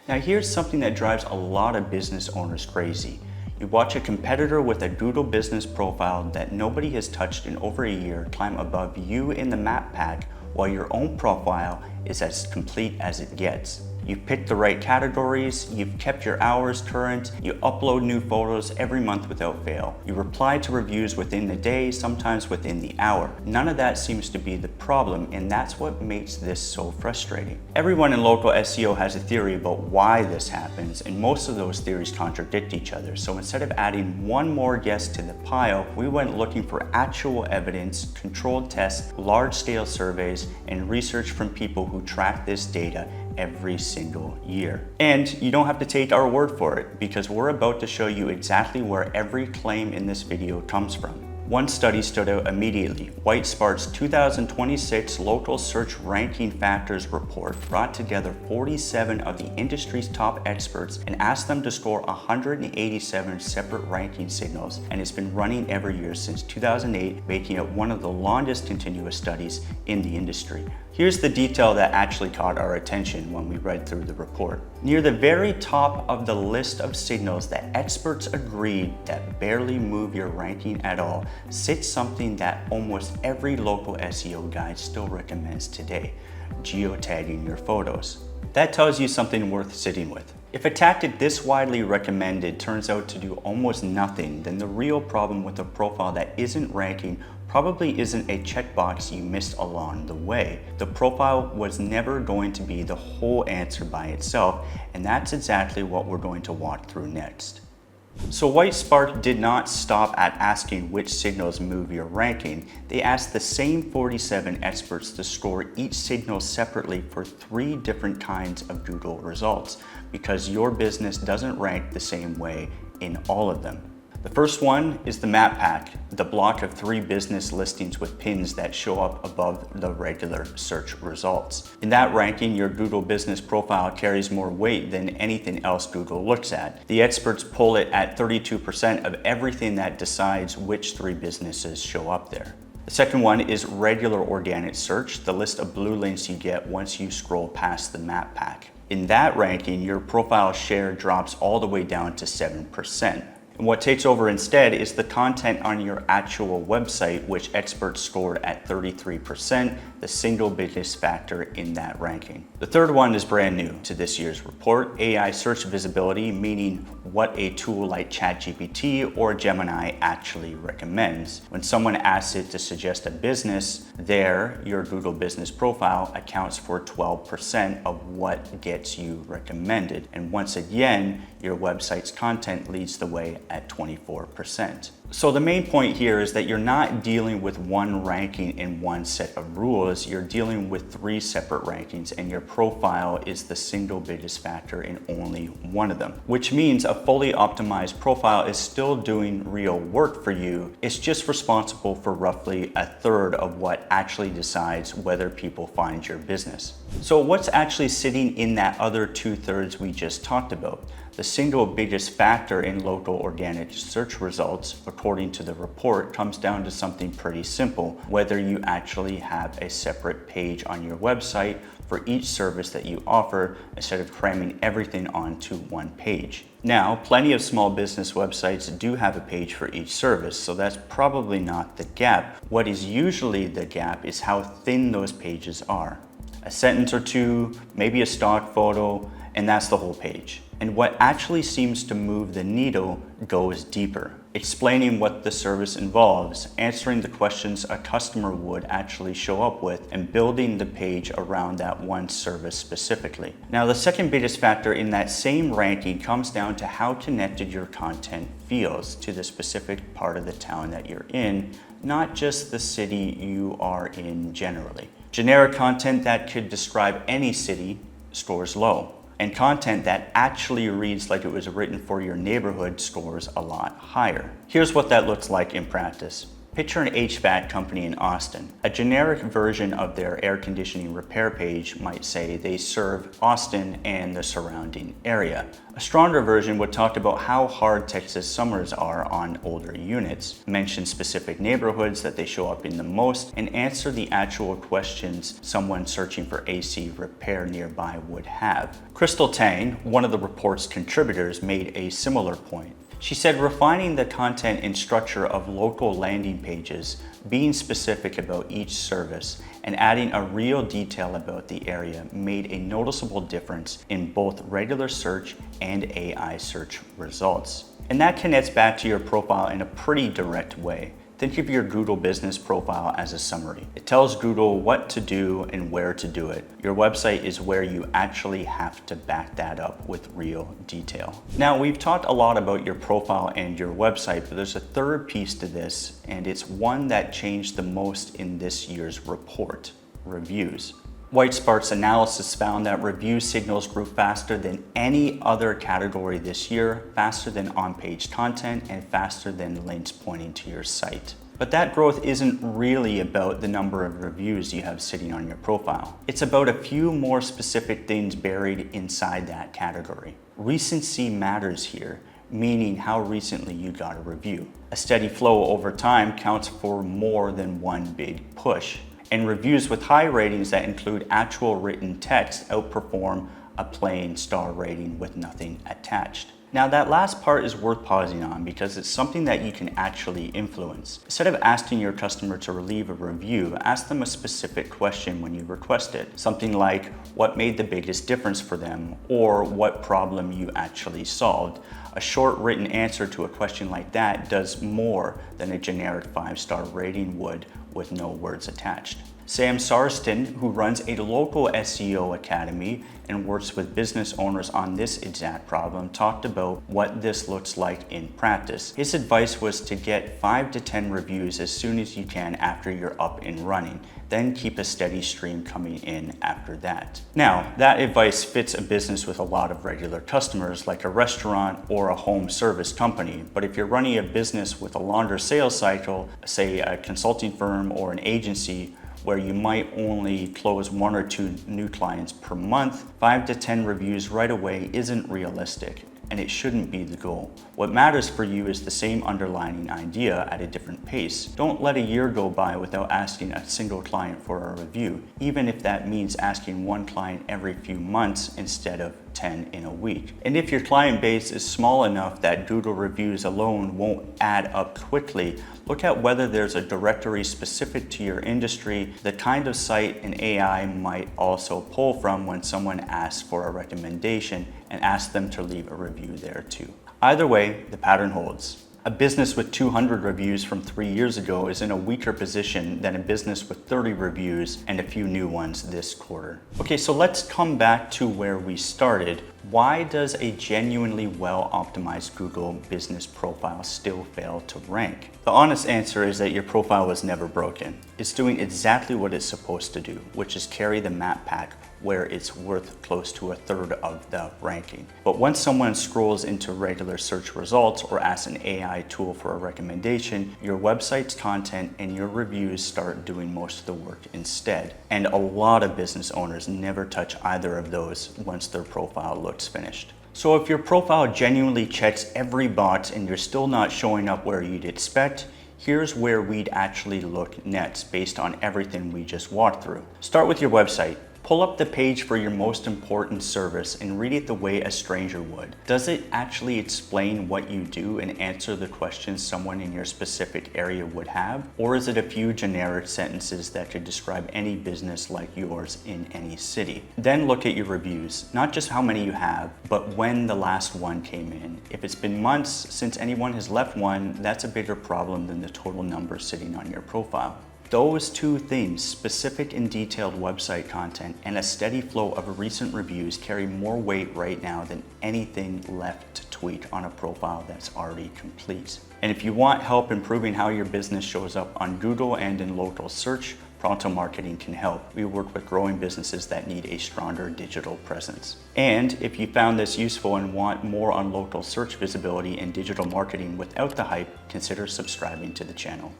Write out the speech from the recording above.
Now here's something that drives a lot of business owners crazy. You watch a competitor with a Google business profile that nobody has touched in over a year climb above you in the map pack, while your own profile is as complete as it gets. You've picked the right categories, you've kept your hours current, you upload new photos every month without fail. You reply to reviews within the day, sometimes within the hour. None of that seems to be the problem, and that's what makes this so frustrating. Everyone in local SEO has a theory about why this happens, and most of those theories contradict each other. So instead of adding one more guess to the pile, we went looking for actual evidence, controlled tests, large-scale surveys, and research from people who track this data every single year. And you don't have to take our word for it, because we're about to show you exactly where every claim in this video comes from. One study stood out immediately. Whitespark's 2026 Local Search Ranking Factors report brought together 47 of the industry's top experts and asked them to score 187 separate ranking signals, and it's been running every year since 2008, making it one of the longest continuous studies in the industry. Here's the detail that actually caught our attention when we read through the report. Near the very top of the list of signals that experts agreed that barely move your ranking at all sits something that almost every local SEO guide still recommends today: geotagging your photos. That tells you something worth sitting with. If a tactic this widely recommended turns out to do almost nothing, then the real problem with a profile that isn't ranking probably isn't a checkbox you missed along the way. The profile was never going to be the whole answer by itself, and that's exactly what we're going to walk through next. So Whitespark did not stop at asking which signals move your ranking. They asked the same 47 experts to score each signal separately for 3 different kinds of Google results, because your business doesn't rank the same way in all of them. The first one is the map pack, the block of 3 business listings with pins that show up above the regular search results. In that ranking, your Google business profile carries more weight than anything else Google looks at. The experts pull it at 32% of everything that decides which 3 businesses show up there. The second one is regular organic search, the list of blue links you get once you scroll past the map pack. In that ranking, your profile share drops all the way down to 7%. And what takes over instead is the content on your actual website, which experts scored at 33%, the single biggest factor in that ranking. The third one is brand new to this year's report: AI search visibility, meaning what a tool like ChatGPT or Gemini actually recommends. When someone asks it to suggest a business, your Google business profile accounts for 12% of what gets you recommended. And once again, your website's content leads the way at 24%. So the main point here is that you're not dealing with one ranking in one set of rules, you're dealing with 3 separate rankings, and your profile is the single biggest factor in only one of them. Which means a fully optimized profile is still doing real work for you, it's just responsible for roughly 1/3 of what actually decides whether people find your business. So what's actually sitting in that other 2/3 we just talked about? The single biggest factor in local organic search results, according to the report, comes down to something pretty simple: whether you actually have a separate page on your website for each service that you offer, instead of cramming everything onto one page. Now, plenty of small business websites do have a page for each service, so that's probably not the gap. What is usually the gap is how thin those pages are. A sentence or 2, maybe a stock photo, and that's the whole page. And what actually seems to move the needle goes deeper, explaining what the service involves, answering the questions a customer would actually show up with, and building the page around that one service specifically. Now, the second biggest factor in that same ranking comes down to how connected your content feels to the specific part of the town that you're in, not just the city you are in generally. Generic content that could describe any city scores low, and content that actually reads like it was written for your neighborhood scores a lot higher. Here's what that looks like in practice. Picture an HVAC company in Austin. A generic version of their air conditioning repair page might say they serve Austin and the surrounding area. A stronger version would talk about how hard Texas summers are on older units, mention specific neighborhoods that they show up in the most, and answer the actual questions someone searching for AC repair nearby would have. Crystal Tang, one of the report's contributors, made a similar point. She said refining the content and structure of local landing pages, being specific about each service, and adding a real detail about the area made a noticeable difference in both regular search and AI search results. And that connects back to your profile in a pretty direct way. Think of your Google business profile as a summary. It tells Google what to do and where to do it. Your website is where you actually have to back that up with real detail. Now, we've talked a lot about your profile and your website, but there's a third piece to this, and it's one that changed the most in this year's report: reviews. Whitespark's analysis found that review signals grew faster than any other category this year, faster than on-page content, and faster than links pointing to your site. But that growth isn't really about the number of reviews you have sitting on your profile. It's about a few more specific things buried inside that category. Recency matters here, meaning how recently you got a review. A steady flow over time counts for more than one big push. And reviews with high ratings that include actual written text outperform a plain star rating with nothing attached. Now, that last part is worth pausing on because it's something that you can actually influence. Instead of asking your customer to leave a review, ask them a specific question when you request it. Something like, what made the biggest difference for them, or what problem you actually solved. A short written answer to a question like that does more than a generic 5-star rating would with no words attached. Sam Sarston, who runs a local SEO academy and works with business owners on this exact problem, talked about what this looks like in practice. His advice was to get 5 to 10 reviews as soon as you can after you're up and running, then keep a steady stream coming in after that. Now, that advice fits a business with a lot of regular customers like a restaurant or a home service company, but if you're running a business with a longer sales cycle, say a consulting firm or an agency, where you might only close 1 or 2 new clients per month, 5 to 10 reviews right away isn't realistic, and it shouldn't be the goal. What matters for you is the same underlying idea at a different pace. Don't let a year go by without asking a single client for a review, even if that means asking 1 client every few months instead of 10 in a week. And if your client base is small enough that Google reviews alone won't add up quickly, look at whether there's a directory specific to your industry, the kind of site an AI might also pull from when someone asks for a recommendation, and ask them to leave a review there too. Either way, the pattern holds. A business with 200 reviews from 3 years ago is in a weaker position than a business with 30 reviews and a few new ones this quarter. Okay, so let's come back to where we started. Why does a genuinely well-optimized Google business profile still fail to rank? The honest answer is that your profile was never broken. It's doing exactly what it's supposed to do, which is carry the map pack where it's worth close to 1/3 of the ranking. But once someone scrolls into regular search results or asks an AI tool for a recommendation, your website's content and your reviews start doing most of the work instead. And a lot of business owners never touch either of those once their profile looks finished. So if your profile genuinely checks every box and you're still not showing up where you'd expect, here's where we'd actually look next based on everything we just walked through. Start with your website. Pull up the page for your most important service and read it the way a stranger would. Does it actually explain what you do and answer the questions someone in your specific area would have? Or is it a few generic sentences that could describe any business like yours in any city? Then look at your reviews, not just how many you have, but when the last one came in. If it's been months since anyone has left one, that's a bigger problem than the total number sitting on your profile. Those two things, specific and detailed website content and a steady flow of recent reviews, carry more weight right now than anything left to tweak on a profile that's already complete. And if you want help improving how your business shows up on Google and in local search, Pronto Marketing can help. We work with growing businesses that need a stronger digital presence. And if you found this useful and want more on local search visibility and digital marketing without the hype, consider subscribing to the channel.